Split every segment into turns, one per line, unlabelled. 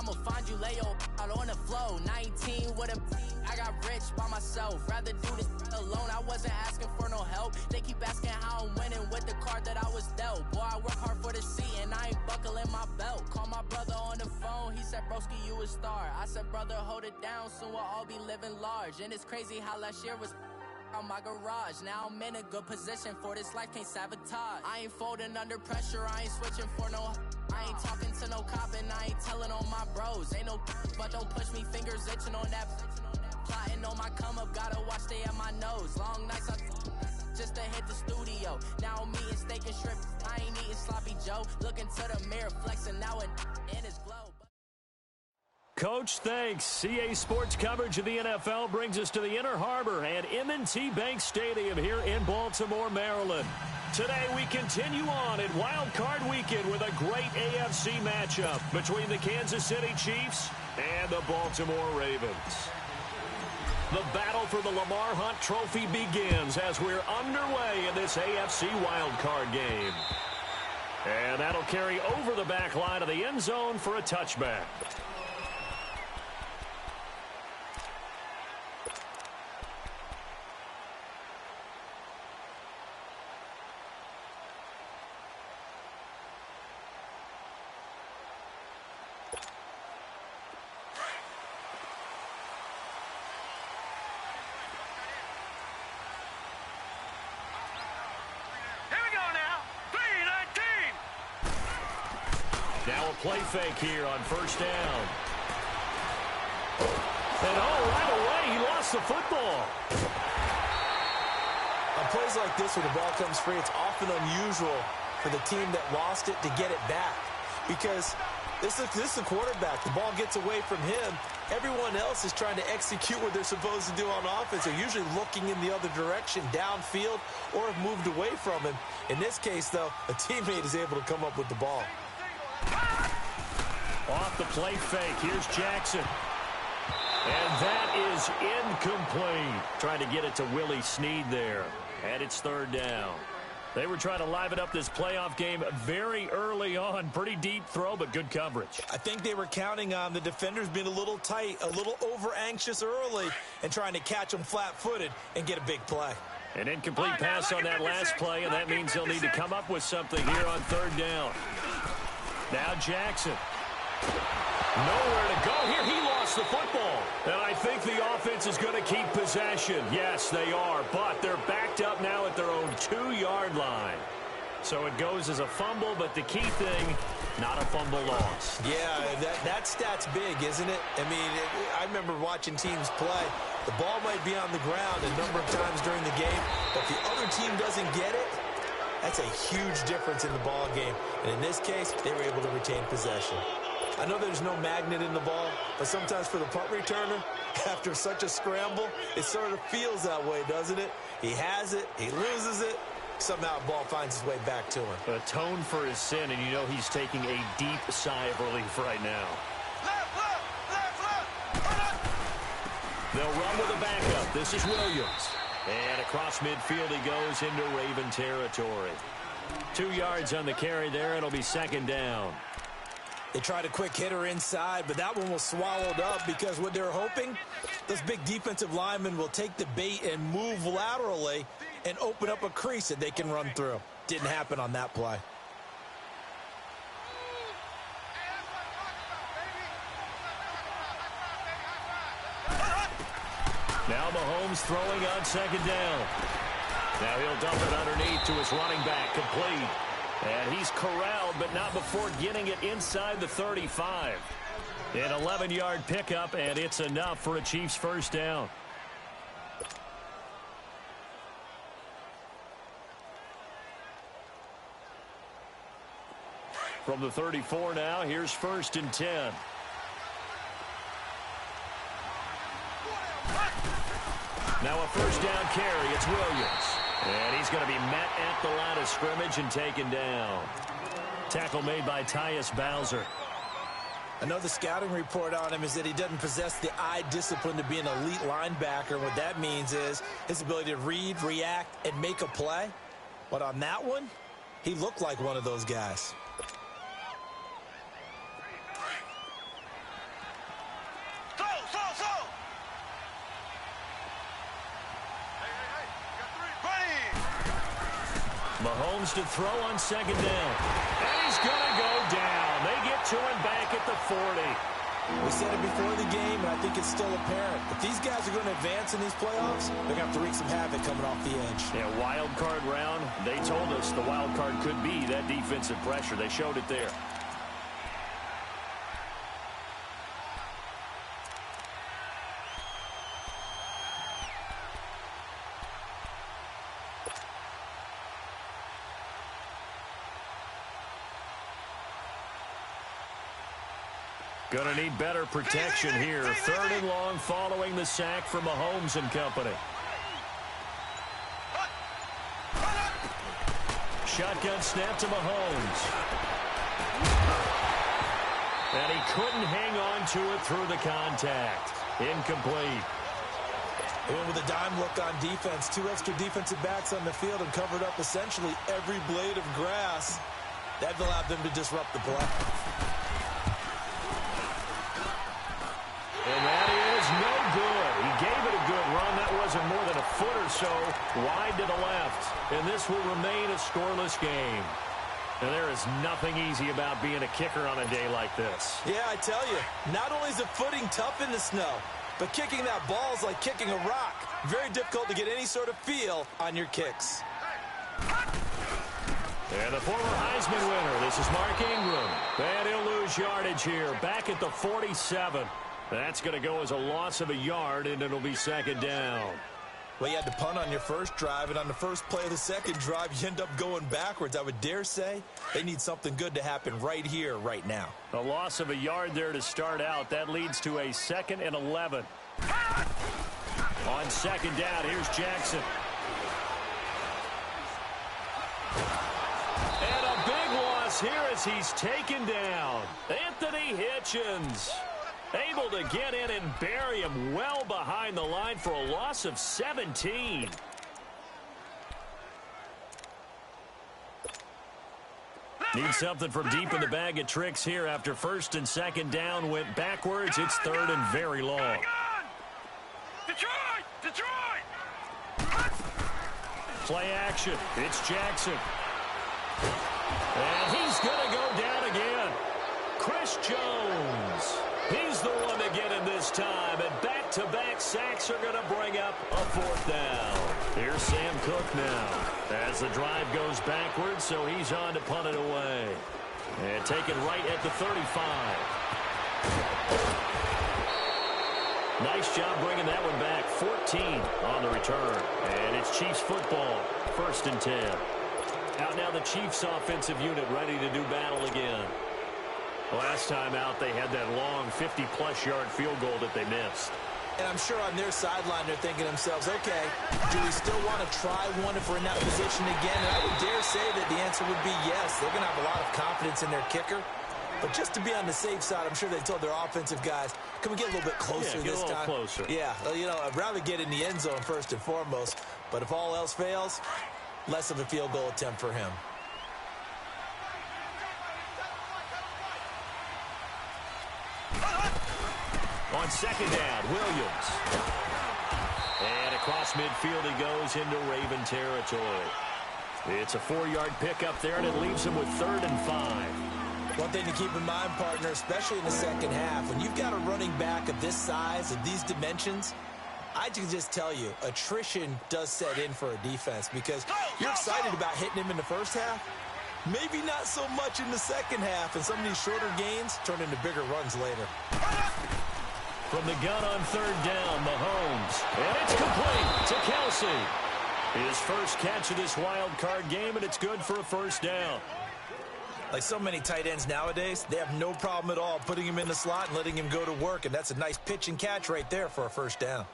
I'ma find you, lay your out on the flow. 19 with a I got rich by myself. Rather do this alone. I wasn't asking for no help. They keep asking how I'm winning with the card that I was dealt. Boy, I work hard for the seat and I ain't buckling my belt. Call my brother on the phone. He said, broski, you a star. I said, brother, hold it down. Soon we'll all be living large. And it's crazy how last year was on my garage. Now I'm in a good position for this life, can't sabotage. I ain't folding under pressure, I ain't switching for no. I ain't talking to no cop and I ain't telling on my bros. Ain't no but don't push me, fingers itching on that. Plotting on my come up, gotta watch stay at my nose. Long nights I just to hit the studio. Now I'm eating steak and shrimp, I ain't eating sloppy Joe. Looking to the mirror, flexing now and in his glow.
Coach, thanks. CA Sports coverage of the NFL brings us to the Inner Harbor and M&T Bank Stadium here in Baltimore, Maryland. Today we continue on in Wild Card Weekend with a great AFC matchup between the Kansas City Chiefs and the Baltimore Ravens. The battle for the Lamar Hunt Trophy begins as we're underway in this AFC Wild Card game. And that'll carry over the back line of the end zone for a touchback. Now a play fake here on first down. And right away, he lost the football.
On plays like this where the ball comes free, it's often unusual for the team that lost it to get it back. Because this is the quarterback. The ball gets away from him. Everyone else is trying to execute what they're supposed to do on offense. They're usually looking in the other direction, downfield, or have moved away from him. In this case, though, a teammate is able to come up with the ball.
Off the play fake, here's Jackson. And that is incomplete. Trying to get it to Willie Snead there. And it's third down. They were trying to liven up this playoff game very early on. Pretty deep throw, but good coverage.
I think they were counting on the defenders being a little tight, a little over-anxious early, and trying to catch them flat-footed and get a big play.
An incomplete pass on that last play, and that means they'll need to come up with something here on third down. Now Jackson. Nowhere to go here. He lost the football. And I think the offense is going to keep possession. Yes, they are, but they're backed up now at their own 2-yard line. So it goes as a fumble, but the key thing, not a fumble loss.
Yeah, that stat's big, isn't it? I mean, I remember watching teams play. The ball might be on the ground a number of times during the game, but if the other team doesn't get it, that's a huge difference in the ball game. And in this case, they were able to retain possession. I know there's no magnet in the ball, but sometimes for the punt returner, after such a scramble, it sort of feels that way, doesn't it? He has it, he loses it, somehow the ball finds its way back to him.
Atone for his sin, and you know he's taking a deep sigh of relief right now. They'll run with a backup. This is Williams. And across midfield he goes into Raven territory. 2 yards on the carry there. It'll be second down.
They tried a quick hitter inside, but that one was swallowed up because what they're hoping, those big defensive linemen will take the bait and move laterally and open up a crease that they can run through. Didn't happen on that play.
Now Mahomes throwing on second down. Now he'll dump it underneath to his running back, complete. And he's corralled, but not before getting it inside the 35. An 11-yard pickup, and it's enough for a Chiefs first down. From the 34 now, here's first and 10. Now a first down carry. It's Williams. And he's going to be met at the line of scrimmage and taken down. Tackle made by Tyus Bowser.
I know the scouting report on him is that he doesn't possess the eye discipline to be an elite linebacker. What that means is his ability to read, react, and make a play. But on that one, he looked like one of those guys.
Mahomes to throw on second down. And he's going to go down. They get to him back at the 40.
We said it before the game, and I think it's still apparent. If these guys are going to advance in these playoffs, they're going to have to wreak some havoc coming off the edge.
Yeah, wild card round. They told us the wild card could be that defensive pressure. They showed it there. Going to need better protection here. 3rd and long following the sack from Mahomes and company. Shotgun snap to Mahomes. And he couldn't hang on to it through the contact. Incomplete.
And with a dime look on defense, 2 extra defensive backs on the field and covered up essentially every blade of grass. That allowed them to disrupt the play.
And that is no good. He gave it a good run. That wasn't more than a foot or so wide to the left. And this will remain a scoreless game. And there is nothing easy about being a kicker on a day like this.
Yeah, I tell you, not only is the footing tough in the snow, but kicking that ball is like kicking a rock. Very difficult to get any sort of feel on your kicks.
And the former Heisman winner, this is Mark Ingram. And he'll lose yardage here, back at the 47. That's going to go as a loss of a yard, and it'll be 2nd down.
Well, you had to punt on your first drive, and on the first play of the second drive, you end up going backwards. I would dare say they need something good to happen right here, right now.
A loss of a yard there to start out. That leads to a 2nd and 11. On 2nd down, here's Jackson. And a big loss here as he's taken down. Anthony Hitchens able to get in and bury him well behind the line for a loss of 17. Need something from deep in the bag of tricks here after 1st and 2nd down went backwards. It's 3rd and very long.
Detroit!
Play action. It's Jackson. And he's going to go down again. Chris Jones. He's the one to get him this time, and back-to-back sacks are going to bring up a 4th down. Here's Sam Cook now as the drive goes backwards, so he's on to punt it away. And taken right at the 35. Nice job bringing that one back. 14 on the return, and it's Chiefs football, 1st and 10. Out now the Chiefs offensive unit ready to do battle again. Last time out, they had that long 50-plus yard field goal that they missed.
And I'm sure on their sideline, they're thinking to themselves, okay, do we still want to try one if we're in that position again? And I would dare say that the answer would be yes. They're going to have a lot of confidence in their kicker. But just to be on the safe side, I'm sure they told their offensive guys, can we get a little bit closer this time?
Closer.
Yeah, you know, I'd rather get in the end zone first and foremost. But if all else fails, less of a field goal attempt for him.
On 2nd down, Williams. And across midfield he goes into Raven territory. It's a 4-yard pickup there, and it leaves him with 3rd and 5.
One thing to keep in mind, partner, especially in the second half, when you've got a running back of this size, of these dimensions, I can just tell you, attrition does set in for a defense because you're excited about hitting him in the first half. Maybe not so much in the second half, and some of these shorter gains turn into bigger runs later.
From the gun on 3rd down, Mahomes. And it's complete to Kelsey. His first catch of this wild card game, and it's good for a 1st down.
Like so many tight ends nowadays, they have no problem at all putting him in the slot and letting him go to work, and that's a nice pitch and catch right there for a 1st down.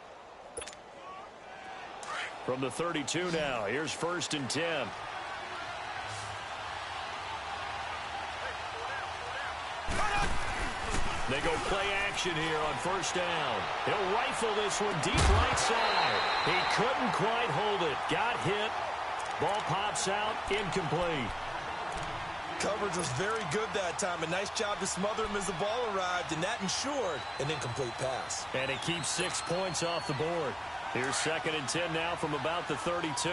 From the 32 now, here's 1st and 10. They go play action here on 1st down. He'll rifle this one deep right side. He couldn't quite hold it. Got hit. Ball pops out. Incomplete.
Coverage was very good that time. A nice job to smother him as the ball arrived, and that ensured an incomplete pass.
And it keeps 6 points off the board. Here's 2nd and 10 now from about the 32.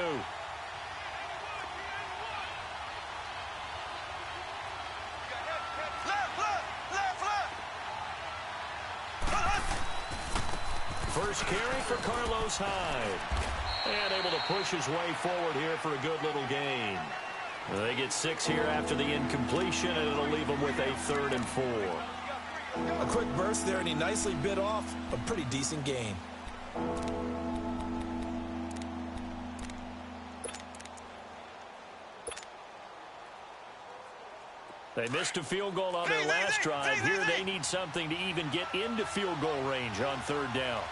first carry for Carlos Hyde. And able to push his way forward here for a good little gain. They get 6 here after the incompletion, and it'll leave them with a 3rd and 4.
A quick burst there, and he nicely bit off a pretty decent gain.
They missed a field goal on their last drive. Here they need something to even get into field goal range on 3rd down.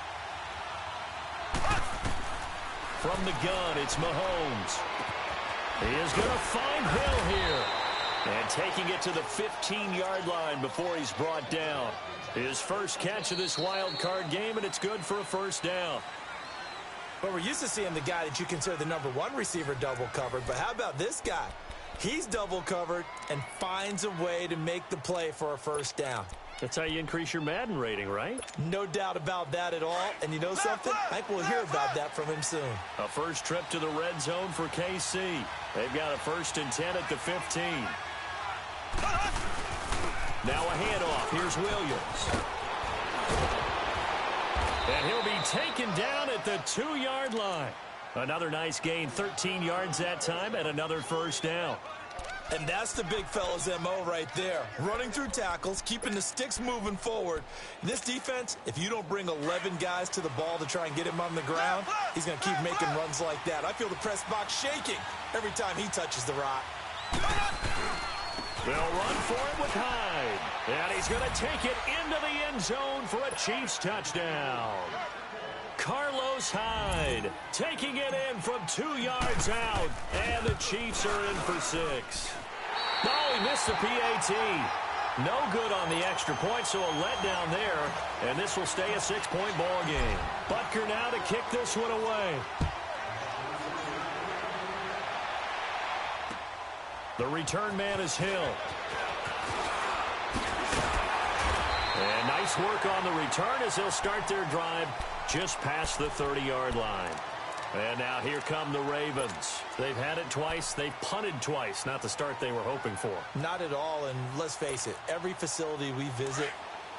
From the gun, it's Mahomes. He is going to find Hill here. And taking it to the 15-yard line before he's brought down. His first catch of this wild card game, and it's good for a 1st down.
Well, we're used to seeing the guy that you consider the #1 receiver double covered, but how about this guy? He's double covered and finds a way to make the play for a 1st down.
That's how you increase your Madden rating, right?
No doubt about that at all. And you know something? I think we'll hear about that from him soon.
A first trip to the red zone for KC. They've got a 1st and 10 at the 15. Now a handoff. Here's Williams. And he'll be taken down at the 2-yard line. Another nice gain, 13 yards that time, and another 1st down.
And that's the big fella's MO right there. Running through tackles, keeping the sticks moving forward. In this defense, if you don't bring 11 guys to the ball to try and get him on the ground, he's going to keep making runs like that. I feel the press box shaking every time he touches the rock.
They'll run for it with Hyde. And he's going to take it into the end zone for a Chiefs touchdown. Carlos Hyde taking it in from 2 yards out. And the Chiefs are in for 6. Oh, he missed the PAT. No good on the extra point, so a letdown there. And this will stay a 6-point ball game. Butker now to kick this one away. The return man is Hill. And nice work on the return as they'll start their drive just past the 30-yard line. And now here come the Ravens. They've had it twice. They've punted twice. Not the start they were hoping for.
Not at all, and let's face it, every facility we visit,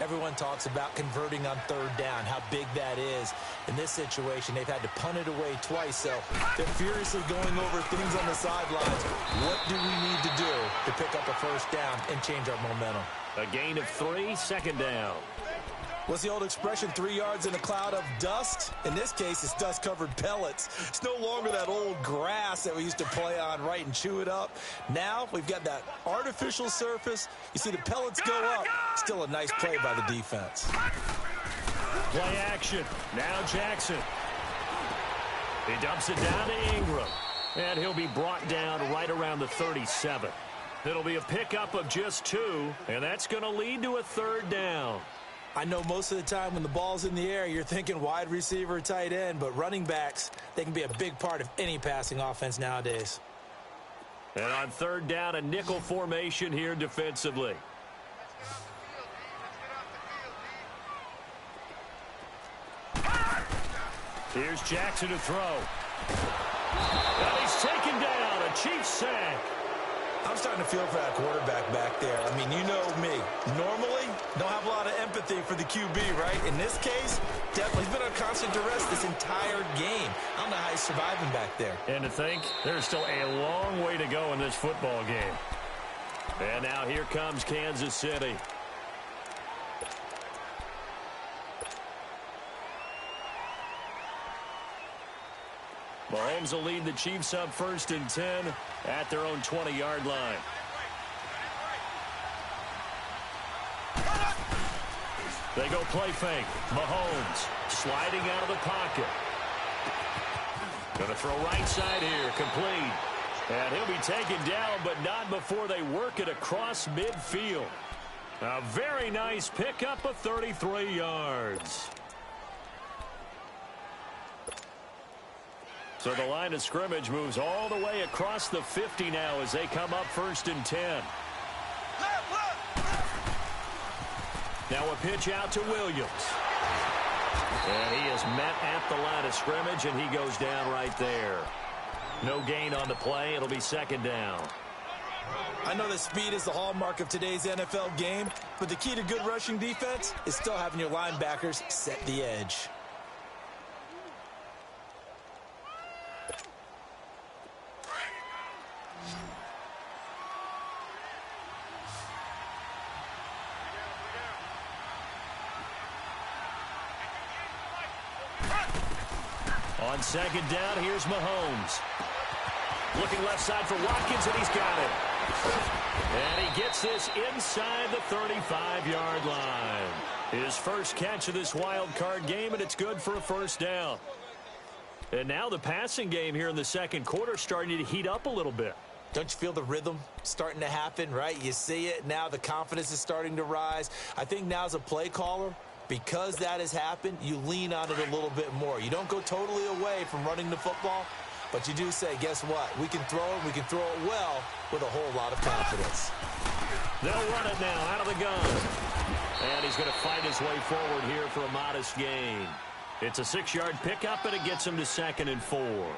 everyone talks about converting on 3rd down, how big that is. In this situation, they've had to punt it away twice, so they're furiously going over things on the sidelines. What do we need to do to pick up a 1st down and change our momentum?
A gain of 3, 2nd down.
What's the old expression, 3 yards in a cloud of dust? In this case, it's dust-covered pellets. It's no longer that old grass that we used to play on, right, and chew it up. Now we've got that artificial surface. You see the pellets go up. Still a nice play by the defense.
Play action. Now Jackson. He dumps it down to Ingram. And he'll be brought down right around the 37. It'll be a pickup of just 2, and that's going to lead to a 3rd down.
I know most of the time when the ball's in the air, you're thinking wide receiver, tight end, but running backs, they can be a big part of any passing offense nowadays.
And on 3rd down, a nickel formation here defensively. Here's Jackson to throw. And he's taken down, a Chiefs sack.
I'm starting to feel for that quarterback back there. I mean, you know me. Normally, don't have a lot of empathy for the QB, right? In this case, definitely. He's been on constant duress this entire game. I don't know how he's surviving back there.
And to think, there's still a long way to go in this football game. And now here comes Kansas City. Mahomes will lead the Chiefs up 1st and 10 at their own 20-yard line. They go play fake. Mahomes sliding out of the pocket. Going to throw right side here. Complete. And he'll be taken down, but not before they work it across midfield. A very nice pickup of 33 yards. So the line of scrimmage moves all the way across the 50 now as they come up 1st and 10. Now a pitch out to Williams. And he is met at the line of scrimmage, and he goes down right there. No gain on the play. It'll be 2nd down.
I know that speed is the hallmark of today's NFL game, but the key to good rushing defense is still having your linebackers set the edge.
On second down, here's Mahomes. Looking left side for Watkins, and he's got it. And he gets this inside the 35-yard line. His first catch of this wild card game, and it's good for a first down. And now the passing game here in the second quarter starting to heat up a little bit.
Don't you feel the rhythm starting to happen, right? You see it. Now the confidence is starting to rise. I think now as a play caller, because that has happened, you lean on it a little bit more. You don't go totally away from running the football, but you do say, guess what? We can throw it. We can throw it well with a whole lot of confidence.
They'll run it now out of the gun. And he's going to fight his way forward here for a modest gain. It's a 6-yard pickup, and it gets him to 2nd and 4.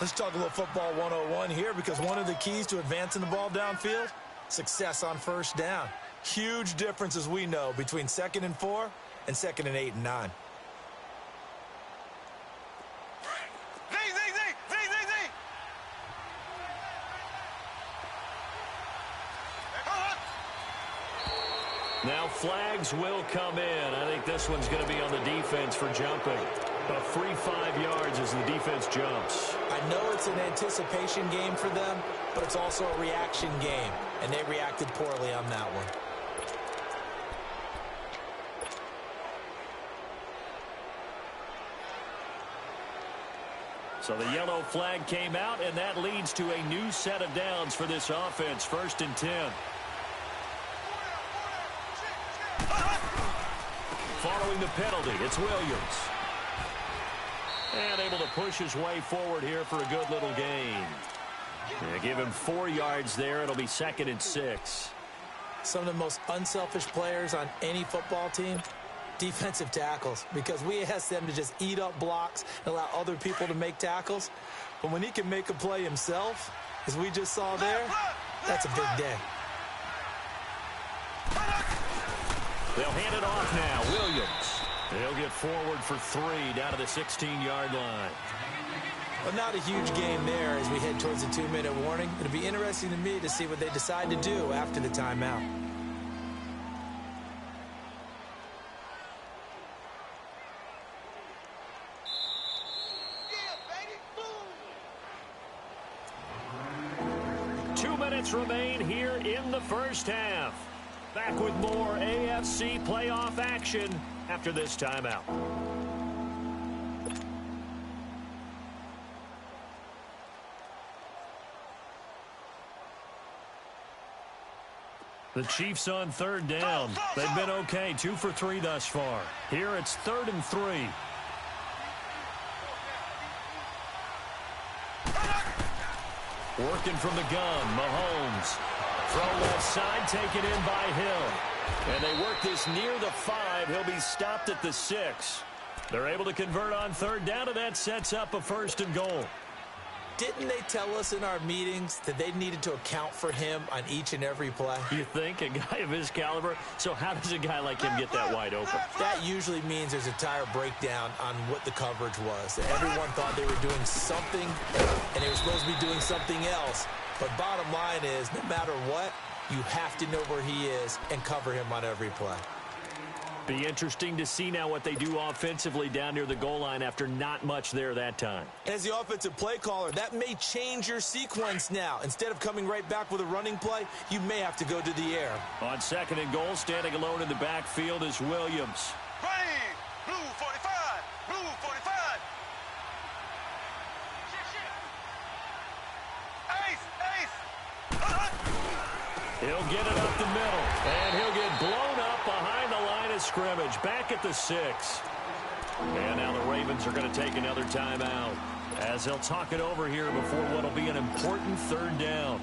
Let's talk a little football 101 here, because one of the keys to advancing the ball downfield, success on first down. Huge difference, as we know, between 2nd and 4 and 2nd and 8 and 9.
Now flags will come in. I think this one's going to be on the defense for jumping. A free 5 yards as the defense jumps.
I know it's an anticipation game for them, but it's also a reaction game, and they reacted poorly on that one.
So the yellow flag came out, and that leads to a new set of downs for this offense. 1st and 10. Following the penalty, it's Williams. And able to push his way forward here for a good little gain. Yeah, give him 4 yards there. It'll be 2nd and 6.
Some of the most unselfish players on any football team, defensive tackles, because we ask them to just eat up blocks and allow other people to make tackles. But when he can make a play himself, as we just saw there, that's a big day.
They'll hand it off now. Williams. They'll get forward for 3 down to the 16-yard line.
Well, not a huge game there as we head towards the 2-minute warning. It'll be interesting to me to see what they decide to do after the timeout.
Yeah, 2 minutes remain here in the first half. Back with more AFC playoff action after this timeout. The Chiefs on 3rd down. They've been okay, 2 for 3 thus far. Here it's 3rd and 3. Working from the gun, Mahomes. Throw left side, taken in by Hill. And they work this near the 5. He'll be stopped at the 6. They're able to convert on 3rd down, and that sets up a 1st and goal.
Didn't they tell us in our meetings that they needed to account for him on each and every play?
You think? A guy of his caliber? So how does a guy like him get that wide open?
That usually means there's a tire breakdown on what the coverage was. That everyone thought they were doing something, and they were supposed to be doing something else. But bottom line is, no matter what, you have to know where he is and cover him on every play.
Be interesting to see now what they do offensively down near the goal line after not much there that time.
As the offensive play caller, that may change your sequence now. Instead of coming right back with a running play, you may have to go to the air.
On 2nd and goal, standing alone in the backfield is Williams.
Running! Blue 45! Blue 45! Ace!
He'll get it up the middle, and he'll get blown up behind the line of scrimmage, back at the 6. And now the Ravens are going to take another timeout as they'll talk it over here before what will be an important 3rd down.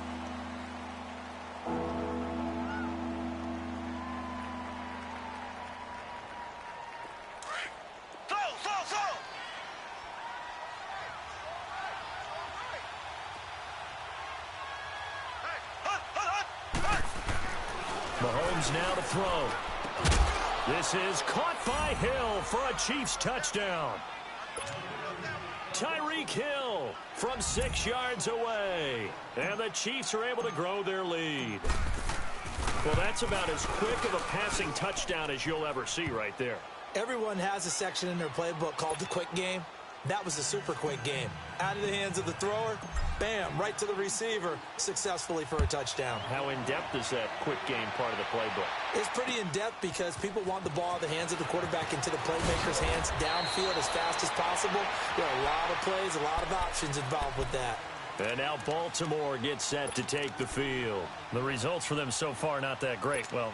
Mahomes now to throw. This is caught by Hill for a Chiefs touchdown. Tyreek Hill from 6 yards away. And the Chiefs are able to grow their lead. Well, that's about as quick of a passing touchdown as you'll ever see right there.
Everyone has a section in their playbook called the quick game. That was a super quick game. Out of the hands of the thrower, bam, right to the receiver, successfully for a touchdown.
How in-depth is that quick game part of the playbook?
It's pretty in-depth because people want the ball out of the hands of the quarterback into the playmaker's hands downfield as fast as possible. There are a lot of plays, a lot of options involved with that.
And now Baltimore gets set to take the field. The results for them so far not that great. Well,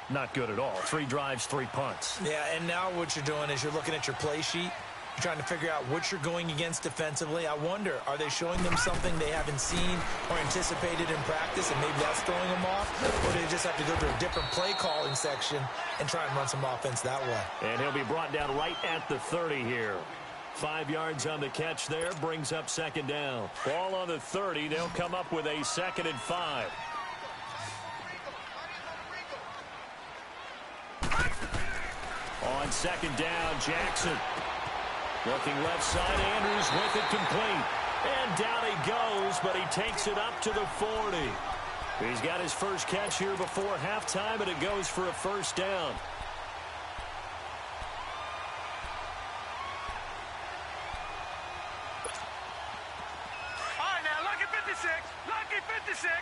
not good at all. 3 drives, 3 punts.
Yeah, and now what you're doing is you're looking at your play sheet. You're trying to figure out what you're going against defensively. I wonder, are they showing them something they haven't seen or anticipated in practice, and maybe that's throwing them off? Or do they just have to go to a different play calling section and try and run some offense that way?
And he'll be brought down right at the 30 here. 5 yards on the catch there, brings up second down. Ball on the 30, they'll come up with a 2nd and 5. On 2nd down, Jackson. Looking left side, Andrews with it complete. And down he goes, but he takes it up to the 40. He's got his first catch here before halftime, and it goes for a first down.
All right, now, lucky 56. Lucky 56.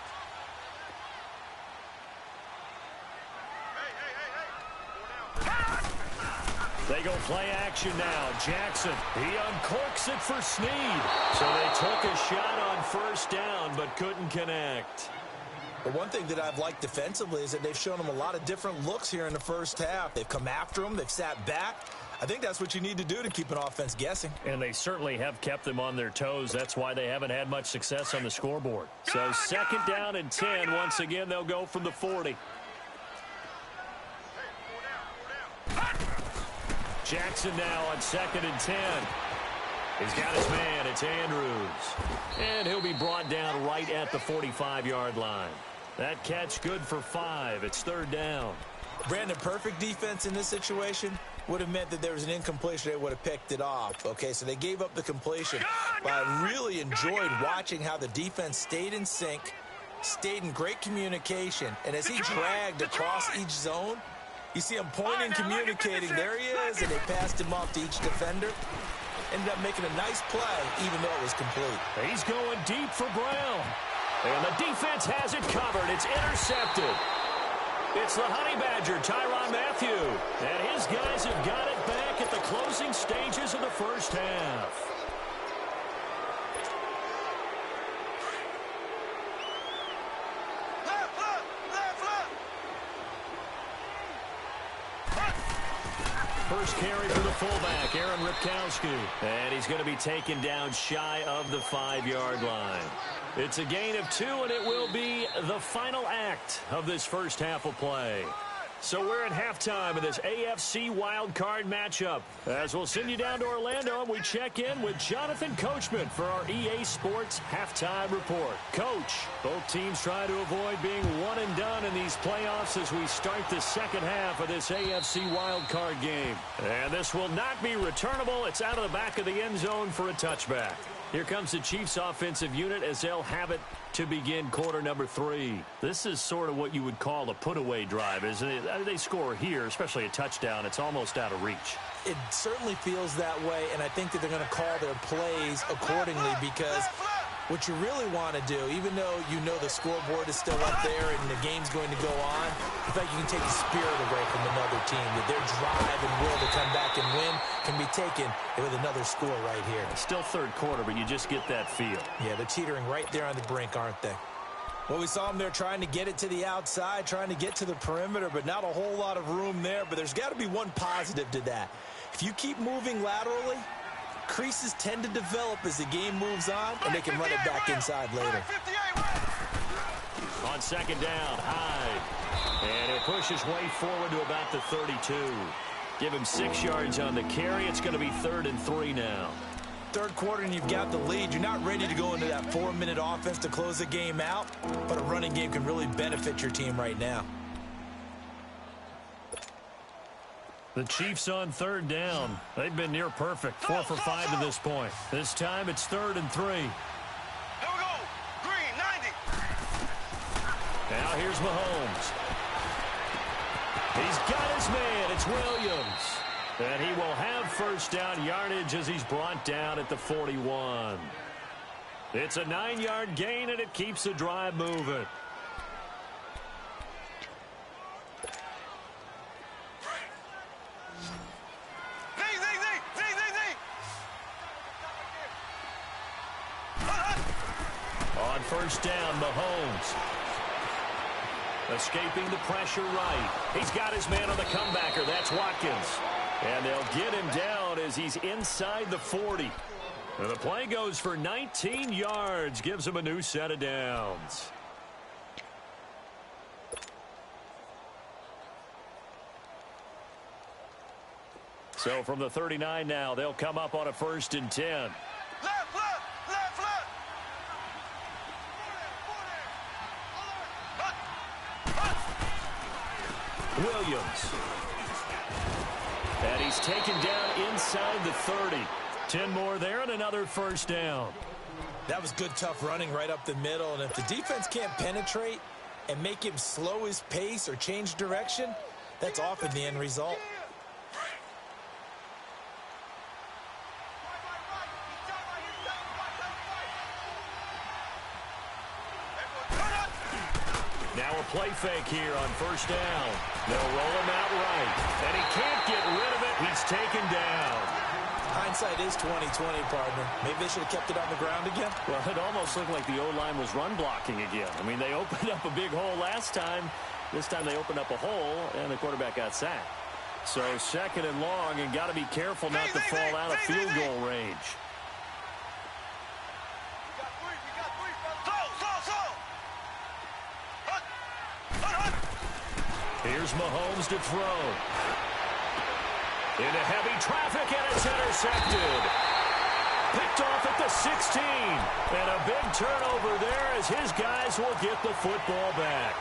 They go play action now. Jackson, he uncorks it for Snead. So they took a shot on first down, but couldn't connect.
The one thing that I've liked defensively is that they've shown them a lot of different looks here in the first half. They've come after them. They've sat back. I think that's what you need to do to keep an offense guessing.
And they certainly have kept them on their toes. That's why they haven't had much success on the scoreboard. So 2nd down and 10. Once again, they'll go from the 40. Jackson now on 2nd and 10. He's got his man. It's Andrews. And he'll be brought down right at the 45-yard line. That catch good for 5. It's 3rd down.
Brandon, perfect defense in this situation would have meant that there was an incompletion. They would have picked it off. Okay, so they gave up the completion. But I really enjoyed watching how the defense stayed in sync, stayed in great communication. And as he dragged across each zone, you see him pointing, communicating. There he is, and they passed him off to each defender. Ended up making a nice play, even though it was complete.
He's going deep for Brown. And the defense has it covered. It's intercepted. It's the Honey Badger, Tyrann Mathieu. And his guys have got it back at the closing stages of the first half. First carry for the fullback, Aaron Ripkowski. And he's going to be taken down shy of the 5-yard line. It's a gain of 2, and it will be the final act of this first half of play. So we're at halftime of this AFC wildcard matchup. As we'll send you down to Orlando, and we check in with Jonathan Coachman for our EA Sports Halftime Report. Coach, both teams try to avoid being one and done in these playoffs as we start the second half of this AFC wildcard game. And this will not be returnable. It's out of the back of the end zone for a touchback. Here comes the Chiefs offensive unit as they'll have it to begin quarter number 3. This is sort of what you would call a put-away drive, isn't it? They score here, especially a touchdown. It's almost out of reach.
It certainly feels that way, and I think that they're going to call their plays accordingly because what you really want to do, even though you know the scoreboard is still up there and the game's going to go on, in fact, you can take the spirit away from another team, that their drive and will to come back and win can be taken with another score right here.
Still third quarter, but you just get that feel.
Yeah, they're teetering right there on the brink, aren't they? Well, we saw them there trying to get it to the outside, trying to get to the perimeter, but not a whole lot of room there. But there's got to be one positive to that. If you keep moving laterally, creases tend to develop as the game moves on, and they can run it back inside later.
On 2nd down, Hyde. And he'll push his way forward to about the 32. Give him 6 yards on the carry. It's going to be 3rd and 3 now.
Third quarter and you've got the lead. You're not ready to go into that 4-minute offense to close the game out, but a running game can really benefit your team right now.
The Chiefs on 3rd down. They've been near perfect. 4 for 5 to this point. This time it's 3rd and 3.
Here we go. Green, 90.
Now here's Mahomes. He's got his man. It's Williams. And he will have first down yardage as he's brought down at the 41. It's a 9-yard gain, and it keeps the drive moving. On first down, Mahomes. Escaping the pressure right. He's got his man on the comebacker. That's Watkins. And they'll get him down as he's inside the 40. And the play goes for 19 yards. Gives him a new set of downs. So from the 39 now, they'll come up on a 1st and 10.
Left, left, left, left.
Williams. And he's taken down inside the 30. 10 more there and another first down.
That was good, tough running right up the middle. And if the defense can't penetrate and make him slow his pace or change direction, that's often the end result.
Now a play fake here on first down. They'll roll him out right. And he can't get rid of it. He's taken down.
Hindsight is 20/20, partner. Maybe they should have kept it on the ground again.
Well, it almost looked like the O-line was run blocking again. I mean, they opened up a big hole last time. This time they opened up a hole, and the quarterback got sacked. So 2nd and long, and got to be careful not to fall out of field goal range. Here's Mahomes to throw. Into heavy traffic, and it's intercepted. Picked off at the 16. And a big turnover there as his guys will get the football back.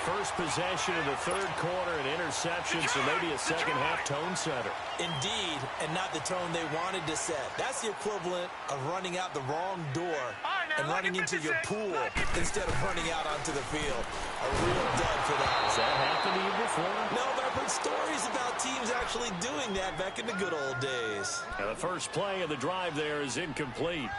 First possession of the 3rd quarter, an interception, so maybe a second-half tone setter.
Indeed, and not the tone they wanted to set. That's the equivalent of running out the wrong door and running into your pool instead of running out onto the field. A real dud for that.
Has that happened to you before?
No, but I've heard stories about teams actually doing that back in the good old days.
And the first play of the drive there is incomplete.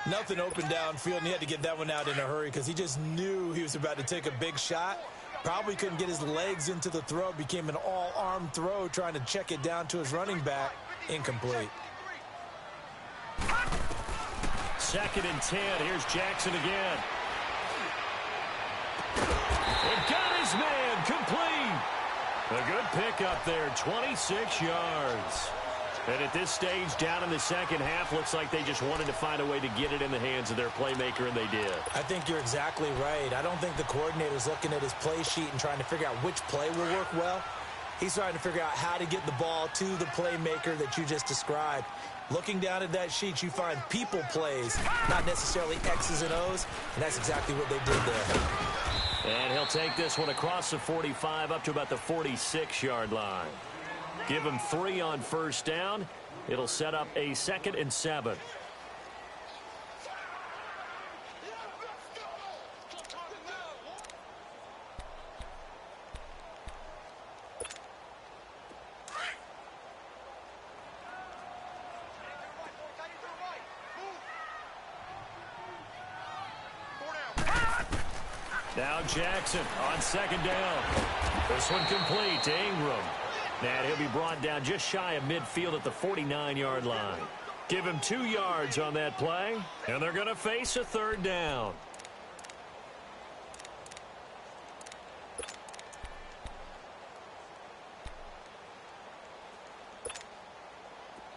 Nothing open downfield, and he had to get that one out in a hurry because he just knew he was about to take a big shot. Probably couldn't get his legs into the throw. Became an all-arm throw trying to check it down to his running back. Incomplete.
2nd and 10. Here's Jackson again. It got his man complete. A good pickup there, 26 yards. And at this stage, down in the second half, looks like they just wanted to find a way to get it in the hands of their playmaker, and they did.
I think you're exactly right. I don't think the coordinator's looking at his play sheet and trying to figure out which play will work well. He's trying to figure out how to get the ball to the playmaker that you just described. Looking down at that sheet, you find people plays, not necessarily X's and O's, and that's exactly what they did there.
And he'll take this one across the 45 up to about the 46-yard line. Give him 3 on first down. It'll set up a 2nd and 7. Now Jackson on 2nd down. This one complete to Ingram. And he'll be brought down just shy of midfield at the 49-yard line. Give him 2 yards on that play, and they're going to face a 3rd down.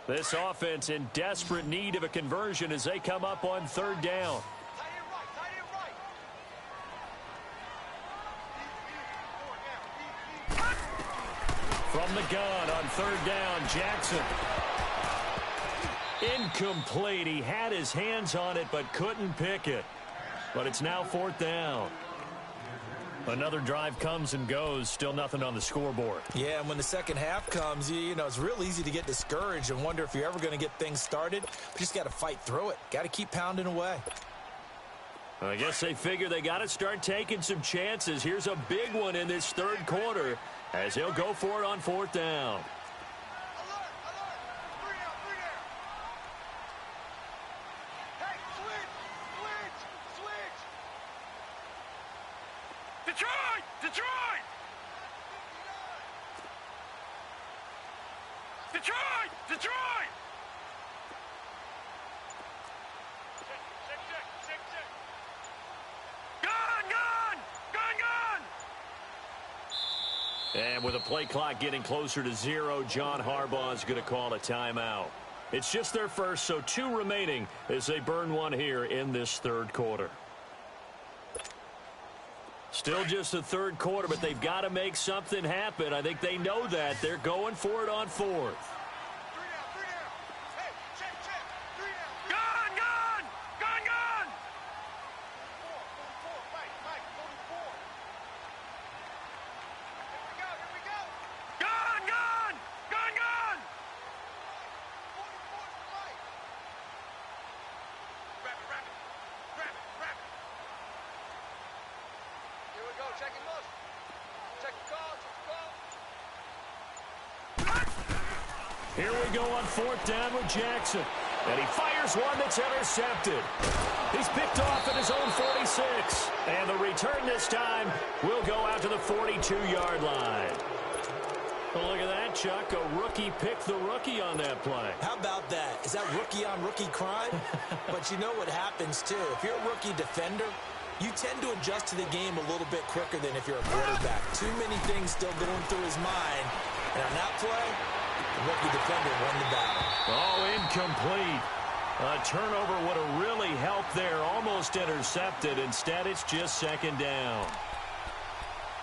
This offense in desperate need of a conversion as they come up on 3rd down. From the gun on 3rd down, Jackson. Incomplete. He had his hands on it but couldn't pick it. But it's now 4th down. Another drive comes and goes. Still nothing on the scoreboard.
Yeah, and when the second half comes, you know, it's real easy to get discouraged and wonder if you're ever going to get things started. But you just got to fight through it. Got to keep pounding away.
I guess they figure they got to start taking some chances. Here's a big one in this 3rd quarter as he'll go for it on 4th down.
Detroit! Detroit! Detroit! Detroit! Gun! Gun! Gun! Gun!
And with the play clock getting closer to 0, John Harbaugh is going to call a timeout. It's just their first, so 2 remaining as they burn one here in this third quarter. Still just the third quarter, but they've got to make something happen. I think they know that. They're going for it on 4th.
Gun! Gun! Gun! Gun! Gun! Gun! Gun! Gun!
Here we go, checking motion. Check the call,
Here we go on 4th down with Jackson. And he fires one that's intercepted. He's picked off at his own 46. And the return this time will go out to the 42-yard line. Well, look at that, Chuck. A rookie picked the rookie on that play.
How about that? Is that rookie-on-rookie crime? But you know what happens, too. If you're a rookie defender, you tend to adjust to the game a little bit quicker than if you're a quarterback. Too many things still going through his mind. And on that play, the rookie defender won the battle.
Oh, incomplete. A turnover would have really helped there. Almost intercepted. Instead, it's just 2nd down.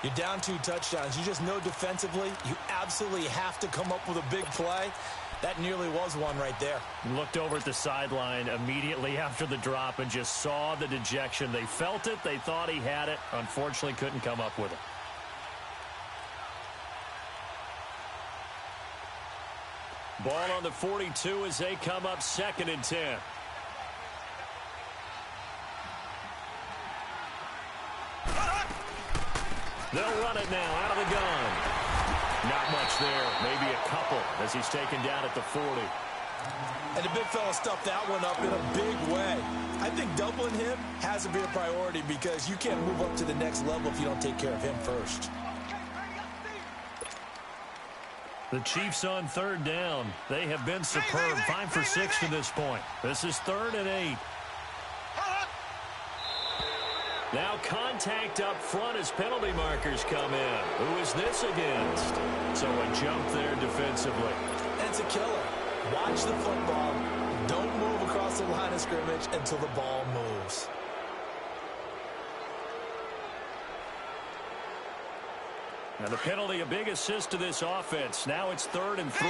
You're down 2 touchdowns. You just know defensively you absolutely have to come up with a big play. That nearly was one right there.
Looked over at the sideline immediately after the drop and just saw the dejection. They felt it. They thought he had it. Unfortunately, couldn't come up with it. Ball on the 42 as they come up 2nd and 10. They'll run it now out of the gun. Not much there. Maybe a couple as he's taken down at the 40.
And the big fella stuffed that one up in a big way. I think doubling him has to be a priority because you can't move up to the next level if you don't take care of him first.
The Chiefs on 3rd down. They have been superb. 5 for 6 to this point. This is 3rd and 8. Now contact up front as penalty markers come in. Who is this against? So a jump there defensively.
And it's a killer. Watch the football. Don't move across the line of scrimmage until the ball moves.
And the penalty, a big assist to this offense. Now it's 3rd and 3.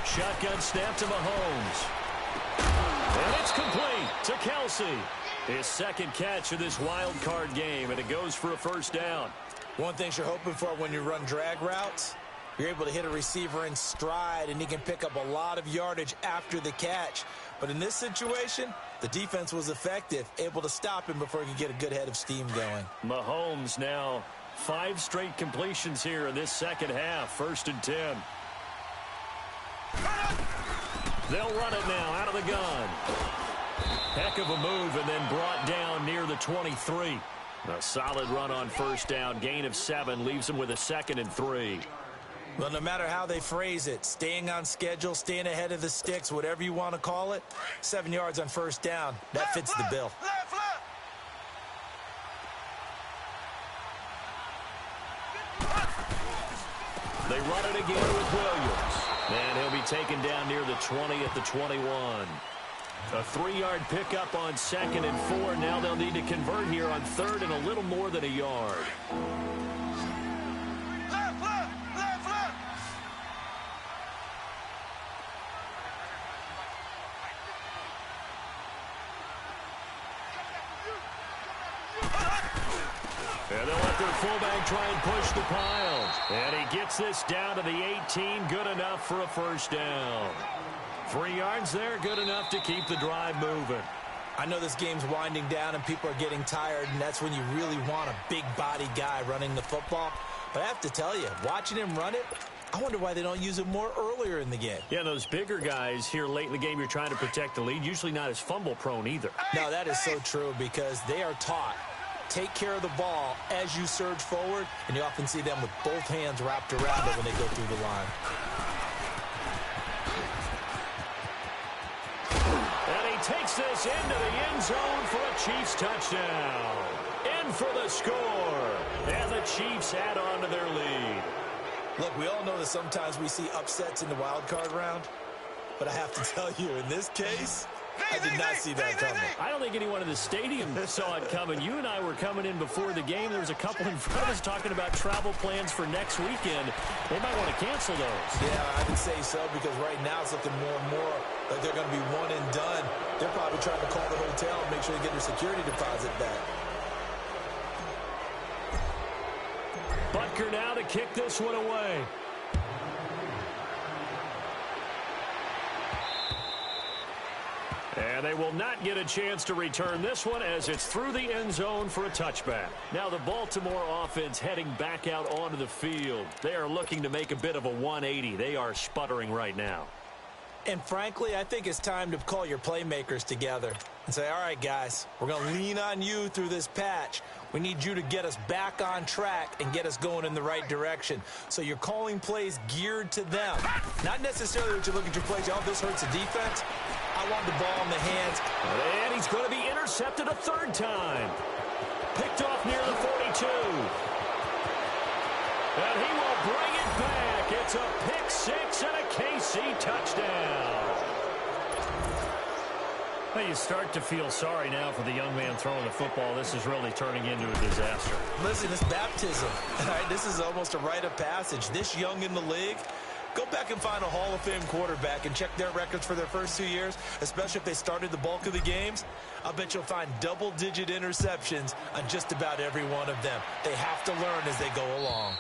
Shotgun snap to Mahomes. And it's complete to Kelsey. His 2nd catch of this wild card game, and it goes for a 1st down.
One thing you're hoping for when you run drag routes, you're able to hit a receiver in stride, and he can pick up a lot of yardage after the catch. But in this situation, the defense was effective, able to stop him before he could get a good head of steam going.
Mahomes now 5 straight completions here in this 2nd half. 1st and 10. They'll run it now out of the gun. Heck of a move and then brought down near the 23. A solid run on 1st down. Gain of 7 leaves them with a 2nd and 3.
Well, no matter how they phrase it, staying on schedule, staying ahead of the sticks, whatever you want to call it, 7 yards on 1st down, that fits the bill.
They run it again with Williams. And he'll be taken down near the 20 at the 21. A 3-yard pickup on 2nd and 4. Now they'll need to convert here on 3rd and a little more than a yard. And they'll let their fullback try and push the pile. And he gets this down to the 18. Good enough for a 1st down. 3 yards there, good enough to keep the drive moving.
I know this game's winding down and people are getting tired, and that's when you really want a big-body guy running the football. But I have to tell you, watching him run it, I wonder why they don't use it more earlier in the game.
Yeah, those bigger guys here late in the game, you're trying to protect the lead, usually not as fumble-prone either.
No, that is so true because they are taught, take care of the ball as you surge forward, and you often see them with both hands wrapped around it when they go through the line.
And he takes this into the end zone for a Chiefs touchdown. In for the score. And the Chiefs add on to their lead.
Look, we all know that sometimes we see upsets in the wild card round, but I have to tell you, in this case, I did not see that coming.
I don't think anyone in the stadium saw it coming. You and I were coming in before the game. There was a couple in front of us talking about travel plans for next weekend. They might want to cancel those.
Yeah, I would say so because right now it's looking more and more like they're going to be one and done. They're probably trying to call the hotel and make sure they get their security deposit back.
Butker now to kick this one away. And they will not get a chance to return this one as it's through the end zone for a touchback. Now the Baltimore offense heading back out onto the field. They are looking to make a bit of a 180. They are sputtering right now.
And frankly, I think it's time to call your playmakers together and say, all right, guys, we're going to lean on you through this patch. We need you to get us back on track and get us going in the right direction. So you're calling plays geared to them. Not necessarily what you look at your plays, oh, this hurts the defense. I want the ball in the hands.
And he's going to be intercepted a third time. Picked off near the 42. And he will bring it back. It's a pick six and a KC touchdown. Well, you start to feel sorry now for the young man throwing the football. This is really turning into a disaster.
Listen, it's baptism. All right, this is almost a rite of passage. This young in the league, go back and find a Hall of Fame quarterback and check their records for their first 2 years, especially if they started the bulk of the games. I'll bet you'll find double-digit interceptions on just about every one of them. They have to learn as they go along.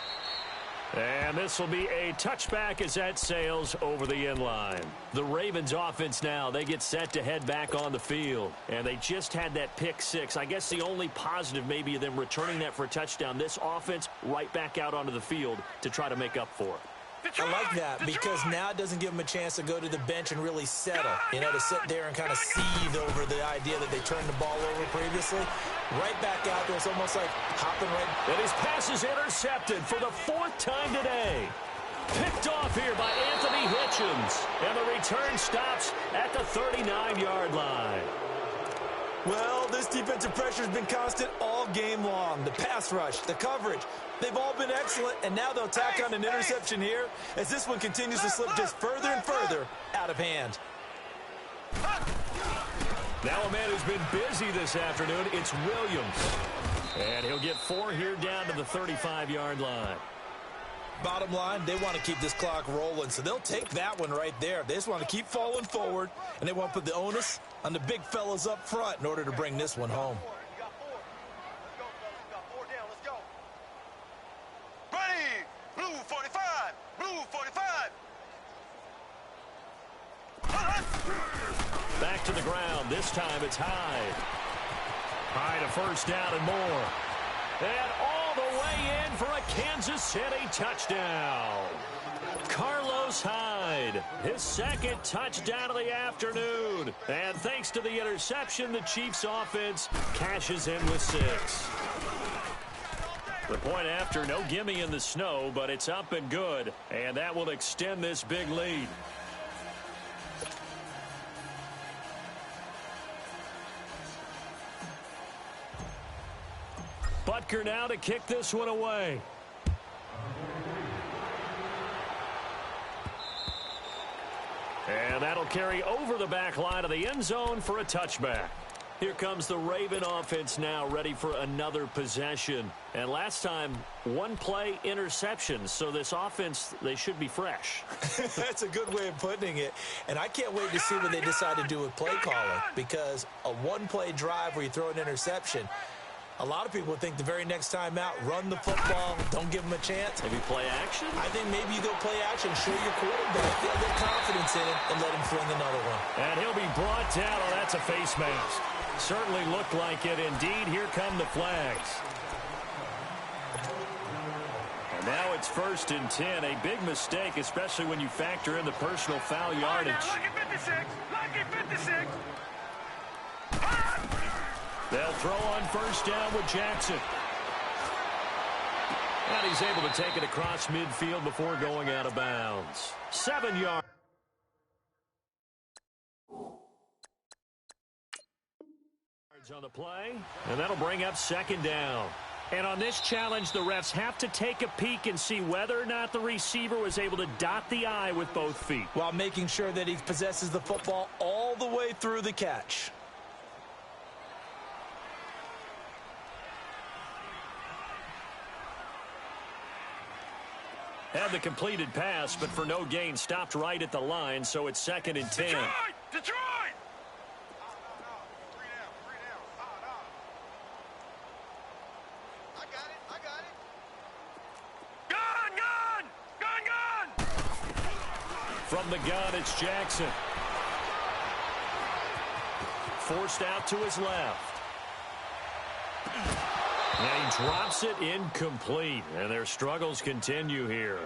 And this will be a touchback as that sails over the end line. The Ravens offense now, they get set to head back on the field. And they just had that pick six. I guess the only positive maybe of them returning that for a touchdown. This offense right back out onto the field to try to make up for it.
I like that because now it doesn't give them a chance to go to the bench and really settle, to sit there and kind of seethe over the idea that they turned the ball over previously. Right back out there, it's almost like hopping right.
And his pass is intercepted for the fourth time today. Picked off here by Anthony Hitchens. And the return stops at the 39-yard line.
Well, this defensive pressure has been constant all game long. The pass rush, the coverage, they've all been excellent, and now they'll tack on an interception here as this one continues to slip just further and further out of hand.
Now a man who's been busy this afternoon, it's Williams. And he'll get 4 here down to the 35-yard line.
Bottom line, they want to keep this clock rolling, so they'll take that one right there. They just want to keep falling forward, and they want to put the onus on the big fellas up front in order to bring this one home.
Ready! Blue 45! Blue 45!
Back to the ground. This time it's Hyde. Hyde a first down and more. And all the way in for a Kansas City touchdown. Carlos Hyde, his second touchdown of the afternoon. And thanks to the interception, the Chiefs offense cashes in with 6. The point after, no gimme in the snow, but it's up and good. And that will extend this big lead. Butker now to kick this one away. And that'll carry over the back line of the end zone for a touchback. Here comes the Raven offense now ready for another possession. And last time, 1 play interception. So this offense, they should be fresh.
That's a good way of putting it. And I can't wait to see what they decide to do with play calling. Because a 1-play drive where you throw an interception, a lot of people think the very next time out, run the football, don't give them a chance.
Maybe play action?
I think maybe you go play action, show your quarterback, get a little confidence in it, and let him fling another one.
And he'll be brought down. Oh, that's a face mask. Certainly looked like it. Indeed, here come the flags. Now it's 1st and 10. A big mistake, especially when you factor in the personal foul yardage.
Lucky 56. Lucky 56.
They'll throw on 1st down with Jackson. And he's able to take it across midfield before going out of bounds. 7 yards. On the play, and that'll bring up 2nd down. And on this challenge, the refs have to take a peek and see whether or not the receiver was able to dot the I with both feet,
while making sure that he possesses the football all the way through the catch.
Had the completed pass, but for no gain, stopped right at the line, so it's 2nd and 10.
Detroit!
From the gun, it's Jackson. Forced out to his left. And he drops it incomplete. And their struggles continue here.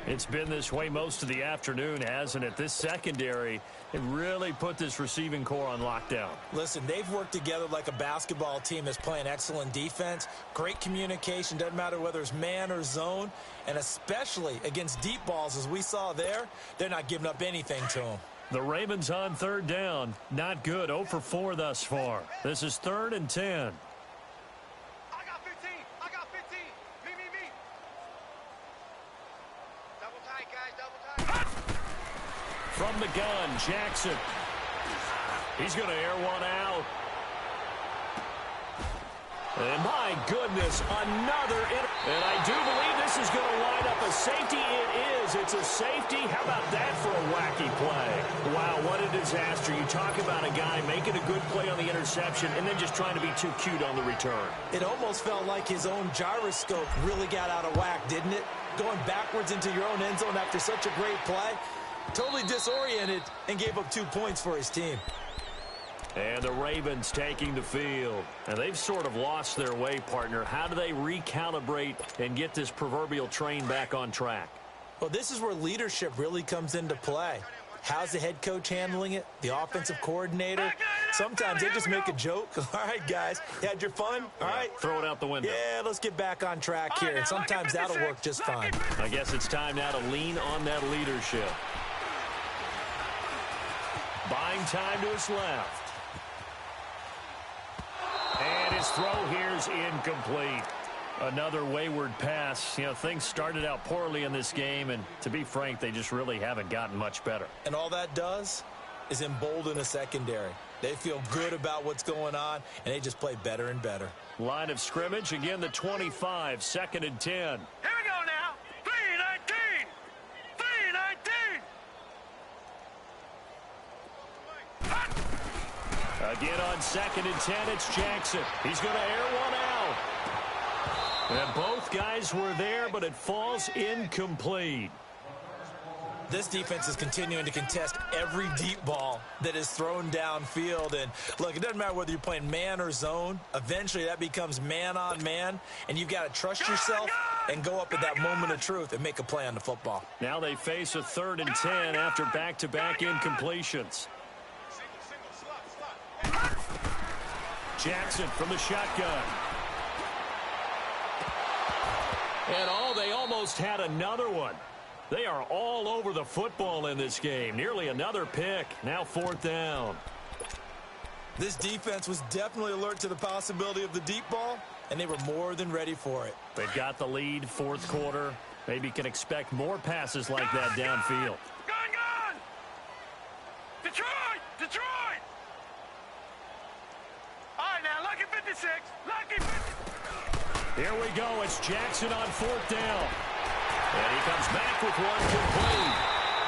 It's been this way most of the afternoon, hasn't it? This secondary, it really put this receiving core on lockdown.
Listen, they've worked together like a basketball team that's playing excellent defense. Great communication, doesn't matter whether it's man or zone. And especially against deep balls, as we saw there, they're not giving up anything to them.
The Ravens on 3rd down. Not good. 0 for 4 thus far. This is 3rd and 10. From the gun, Jackson. He's going to air one out. And my goodness, another. And I do believe this is going to line up a safety. It is. It's a safety. How about that for a wacky play? Wow, what a disaster. You talk about a guy making a good play on the interception and then just trying to be too cute on the return.
It almost felt like his own gyroscope really got out of whack, didn't it? Going backwards into your own end zone after such a great play. Totally disoriented and gave up 2 points for his team.
And the Ravens taking the field. And they've sort of lost their way, partner. How do they recalibrate and get this proverbial train back on track?
Well, this is where leadership really comes into play. How's the head coach handling it? The offensive coordinator? Sometimes they just make a joke. All right, guys, you had your fun? All right.
Throw it out the window.
Yeah, let's get back on track here. And sometimes that'll work just fine.
I guess it's time now to lean on that leadership. Buying time to his left. And his throw here's incomplete. Another wayward pass. You know, things started out poorly in this game, and to be frank, they just really haven't gotten much better.
And all that does is embolden a secondary. They feel good about what's going on, and they just play better and better.
Line of scrimmage, again the 25, 2nd and 10.
Here we go now. 3-19. 3-19.
Again on 2nd and 10, it's Jackson. He's going to air one out. And both guys were there, but it falls incomplete.
This defense is continuing to contest every deep ball that is thrown downfield. And, look, it doesn't matter whether you're playing man or zone. Eventually, that becomes man on man. And you've got to trust yourself and go up at that moment of truth and make a play on the football.
Now they face a 3rd and 10 after back-to-back incompletions. Jackson from the shotgun. And they almost had another one. They are all over the football in this game. Nearly another pick. Now 4th down.
This defense was definitely alert to the possibility of the deep ball, and they were more than ready for it.
They've got the lead, 4th quarter. Maybe can expect more passes like that downfield.
Gun! Detroit! Detroit! All right, now, lucky 56. Lucky 56.
Here we go. It's Jackson on 4th down. And he comes back with one complete.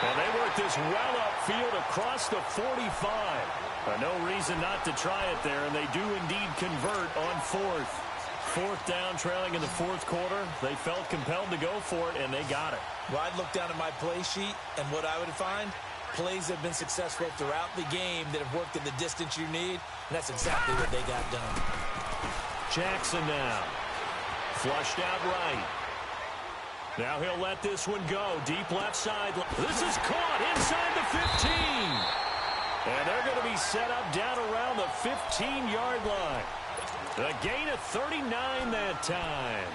And they work this well upfield across the 45. No reason not to try it there, and they do indeed convert on 4th. 4th down, trailing in the 4th quarter. They felt compelled to go for it, and they got it.
Well, I'd look down at my play sheet, and what I would find, plays have been successful throughout the game that have worked in the distance you need, and that's exactly what they got done.
Jackson now. Flushed out right. Now he'll let this one go. Deep left side. This is caught inside the 15. And they're going to be set up down around the 15-yard line. A gain of 39 that time.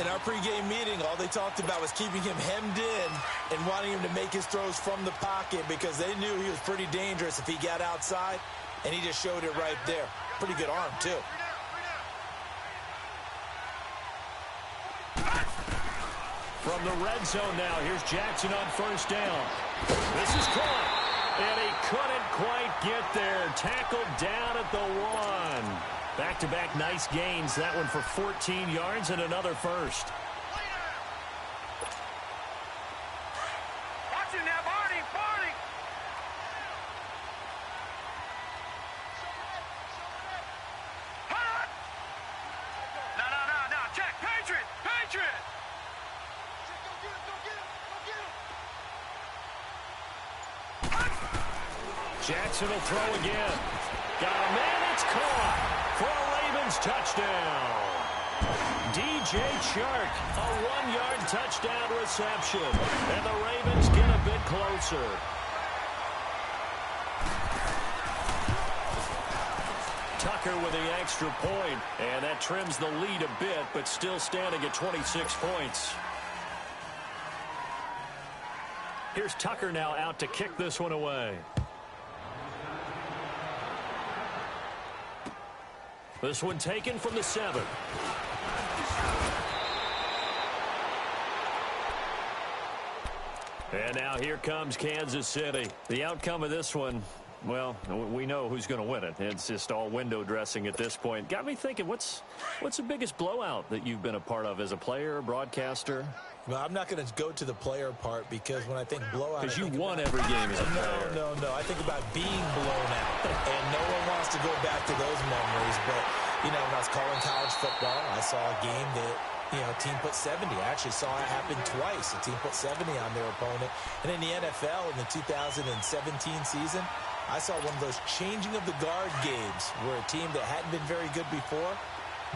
In our pregame meeting, all they talked about was keeping him hemmed in and wanting him to make his throws from the pocket because they knew he was pretty dangerous if he got outside, and he just showed it right there. Pretty good arm, too.
From the red zone now, here's Jackson on first down. This is caught, and he couldn't quite get there. Tackled down at the 1. Back-to-back nice gains. That one for 14 yards and another first.
Watch it now, Barney, Barney. Hold on. No. Check. Patriot.
Jackson will throw again. Got a man. It's caught for a Ravens touchdown. DJ Chark, a 1-yard touchdown reception. And the Ravens get a bit closer. Tucker with the extra point, and that trims the lead a bit, but still standing at 26 points. Here's Tucker now out to kick this one away. This one taken from the 7. And now here comes Kansas City. The outcome of this one, well, we know who's going to win it. It's just all window dressing at this point. Got me thinking, what's the biggest blowout that you've been a part of as a player, broadcaster?
Well, I'm not going to go to the player part because when I think blowout...
Because you won every game as a player.
No. I think about being blown out. And no one wants to go back to those memories. But, you know, when I was calling college football, I saw a game that, you know, a team put 70. I actually saw it happen twice. A team put 70 on their opponent. And in the NFL, in the 2017 season, I saw one of those changing of the guard games where a team that hadn't been very good before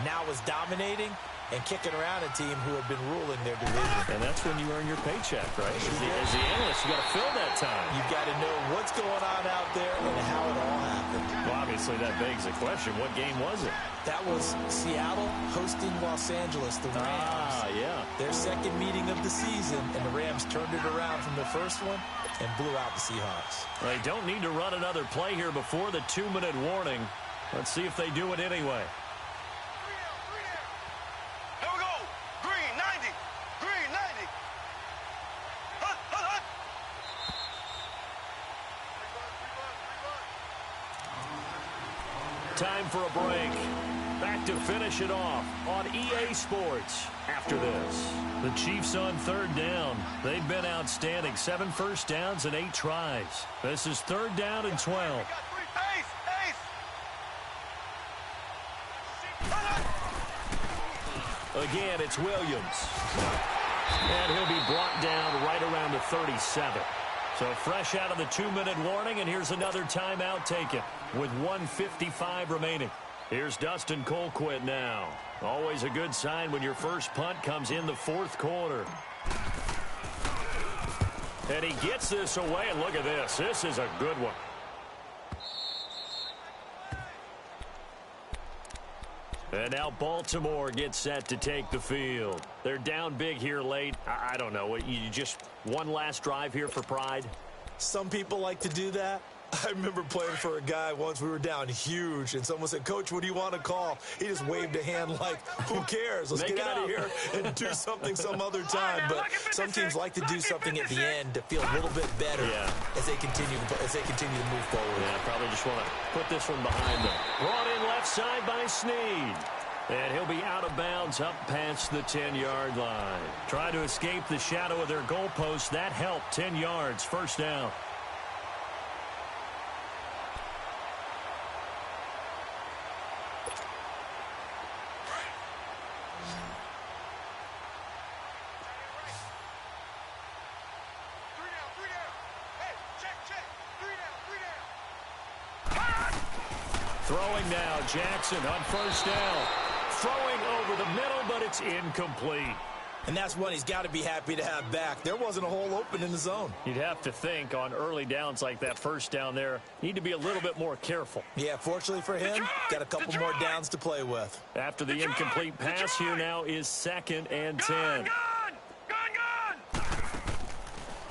now was dominating and kicking around a team who had been ruling their division.
And that's when you earn your paycheck, right? As the analyst, you got to fill that time.
You've got to know what's going on out there and how it all happened.
Well, obviously, that begs the question, what game was it?
That was Seattle hosting Los Angeles, the Rams.
Yeah.
Their second meeting of the season, and the Rams turned it around from the first one and blew out the Seahawks.
They don't need to run another play here before the 2-minute warning. Let's see if they do it anyway. Time for a break. Back to finish it off on EA Sports after this. The Chiefs on third down. They've been outstanding. 7 first downs and 8 tries. This is 3rd down and 12. Again, it's Williams. And he'll be brought down right around the 37. So fresh out of the 2-minute warning, and here's another timeout taken with 1:55 remaining. Here's Dustin Colquitt now. Always a good sign when your first punt comes in the 4th quarter. And he gets this away, and look at this. This is a good one. And now Baltimore gets set to take the field. They're down big here late. I don't know. You just one last drive here for pride?
Some people like to do that. I remember playing for a guy once. We were down huge, and someone said, "Coach, what do you want to call?" He just waved a hand like, who cares? Let's get out of here and do something some other time. But some teams like to do something at the end to feel a little bit better as they continue to move forward.
Yeah, probably just want to put this one behind them. Brought in left side by Snead. And he'll be out of bounds up past the 10-yard line. Try to escape the shadow of their goalpost. That helped. 10 yards, first down. Throwing now, Jackson on first down. Throwing over the middle, but it's incomplete.
And that's one he's got to be happy to have back. There wasn't a hole open in the zone.
You'd have to think on early downs like that first down there, need to be a little bit more careful.
Yeah, fortunately for him, got a couple more downs to play with.
After the incomplete pass, here now is 2nd and 10.
Gone!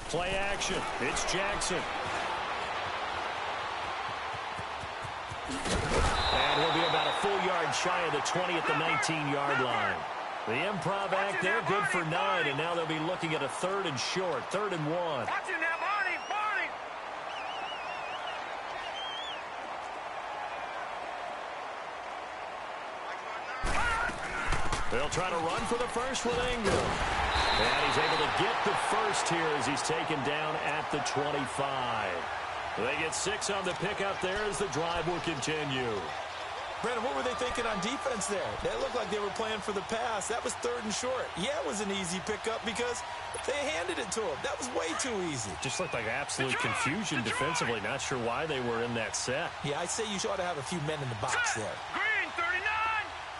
Play action. It's Jackson. And he'll be about a full yard shy of the 20 at the 19-yard line. The improv act there, good for 9, and now they'll be looking at a 3rd and short, 3rd and 1.
Watching that, Barney!
They'll try to run for the first with Ingram. And he's able to get the first here as he's taken down at the 25. They get 6 on the pickup there as the drive will continue.
Brandon, what were they thinking on defense there? They looked like they were playing for the pass. That was 3rd and short. Yeah, it was an easy pickup because they handed it to him. That was way too easy.
Just looked like absolute confusion defensively. Not sure why they were in that set.
Yeah, I'd say you ought to have a few men in the box there.
Green 39!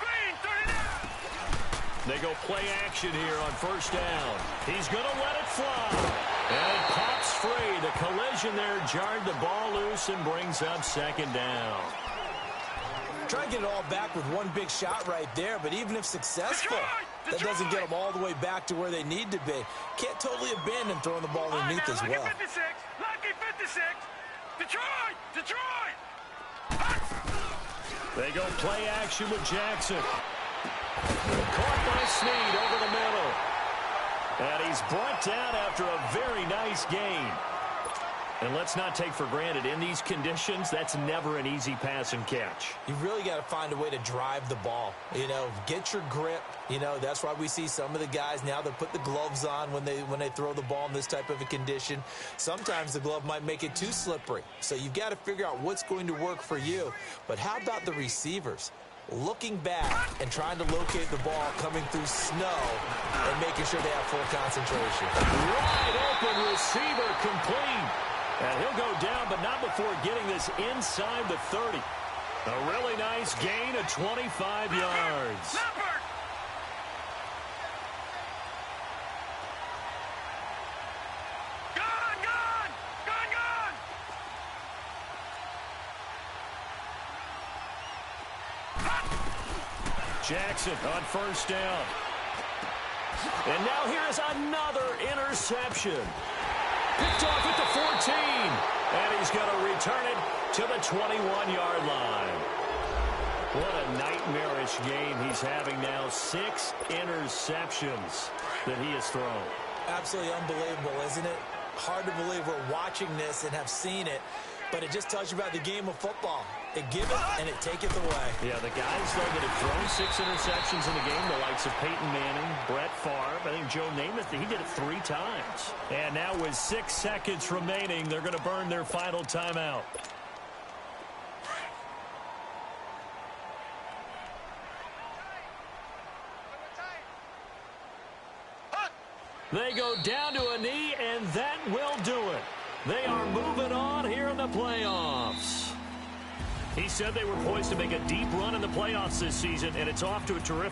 Green 39!
They go play action here on first down. He's going to let it fly. And it pops free. The collision there jarred the ball loose and brings up 2nd down.
Try and get it all back with one big shot right there, but even if successful, that doesn't get them all the way back to where they need to be. Can't totally abandon throwing the ball underneath as well.
Lucky 56! Lucky 56! Detroit! Detroit!
They go play action with Jackson. Caught by Snead over the middle. And he's brought down after a very nice gain. And let's not take for granted, in these conditions, that's never an easy pass and catch.
You really got to find a way to drive the ball. You know, get your grip. You know, that's why we see some of the guys now that put the gloves on when they throw the ball in this type of a condition. Sometimes the glove might make it too slippery. So you've got to figure out what's going to work for you. But how about the receivers? Looking back and trying to locate the ball coming through snow and making sure they have full concentration.
Wide open receiver complete. And he'll go down, but not before getting this inside the 30. A really nice gain of 25 yards.
Leopard! Gone!
Jackson on first down. And now here's another interception. Picked off at the 14. And he's going to return it to the 21-yard line. What a nightmarish game he's having now. 6 interceptions that he has thrown.
Absolutely unbelievable, isn't it? Hard to believe we're watching this and have seen it, but it just tells you about the game of football. It give it and it taketh away.
Yeah, the guys, though, that have thrown 6 interceptions in the game, the likes of Peyton Manning, Brett Favre, I think Joe Namath, he did it 3 times. And now with 6 seconds remaining, they're going to burn their final timeout. They go down to a knee, and that will do it. They are moving on here in the playoffs. He said they were poised to make a deep run in the playoffs this season, and it's off to a terrific